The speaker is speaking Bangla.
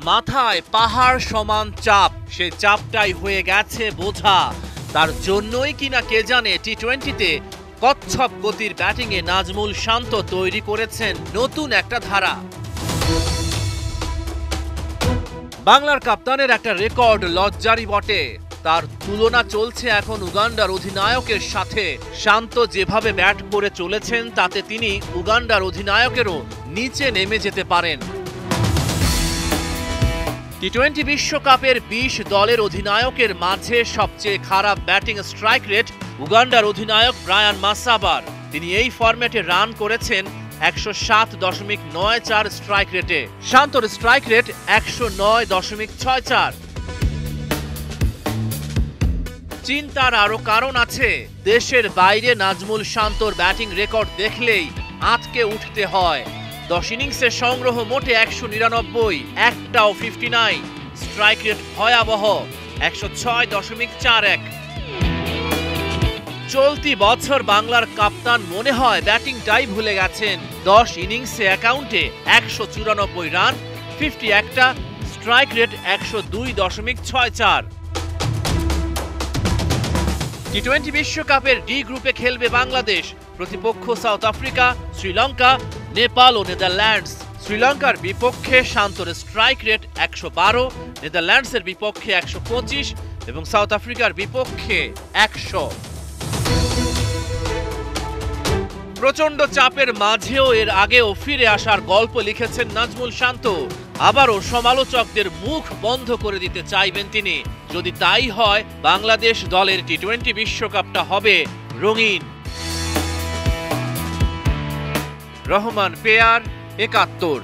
মাথায় পাহাড় সমান চাপ, সেই চাপটাই হয়ে গেছে বোঝা। তার জন্যই কিনা কে জানে টি-20তে কচ্ছপ গতির ব্যাটিংয়ে নাজমুল শান্ত তৈরি করেছেন নতুন একটা ধারা। বাংলার কাপ্তানের একটা রেকর্ড লজ্জারই বটে। তার তুলনা চলছে এখন উগান্ডার অধিনায়কের সাথে। শান্ত যেভাবে ব্যাট করে চলেছেন তাতে তিনি উগান্ডার অধিনায়কেরও নিচে নেমে যেতে পারেন। টি-20 বিশ্বকাপের ২০ দলের অধিনায়কের মাঝে সবচেয়ে খারাপ ব্যাটিং স্ট্রাইক রেট উগান্ডার অধিনায়ক ব্রায়ান মাসাবার। তিনি এই ফরম্যাটে রান করেছেন ১০৭.৯৪ স্ট্রাইক রেটে। শান্তর স্ট্রাইক রেট ১০৯.৬৪। চিন্তার আরো কারণ আছে। দেশের বাইরে নাজমুল শান্তর ব্যাটিং রেকর্ড দেখলেই আঁতকে উঠতে হয়। ১০ ইনিংসের সংগ্রহ মোটে ১৯৯, একটাও 59। স্ট্রাইক রেট ভয়াবহ ১০৬.৪১। চলতি বছর বাংলার কাপ্তান মনে হয় ব্যাটিংটাই ভুলে গেছেন। ১০ ইনিংসে অ্যাকাউন্টে ১৯৪ রান, 51টা, স্ট্রাইক রেট ১০২.৬৪। টি-20 বিশ্বকাপের ডি গ্রুপে খেলবে বাংলাদেশ। প্রতিপক্ষ সাউথ আফ্রিকা, শ্রীলঙ্কা, নেপাল ও নেদারল্যান্ডস। শ্রীলঙ্কার বিপক্ষে শান্তর স্ট্রাইক রেট ১১২, নেদারল্যান্ডসের বিপক্ষে ১২৫ এবং সাউথ আফ্রিকার বিপক্ষে ১০০। প্রচন্ড চাপের মাঝেও এর আগেও ফিরে আসার গল্প লিখেছেন নাজমুল শান্ত। আবারও সমালোচকদের মুখ বন্ধ করে দিতে চাইবেন তিনি। যদি তাই হয়, বাংলাদেশ দলের টি-20 বিশ্বকাপটা হবে রঙিন। রহমান পেয়ার, ৭১।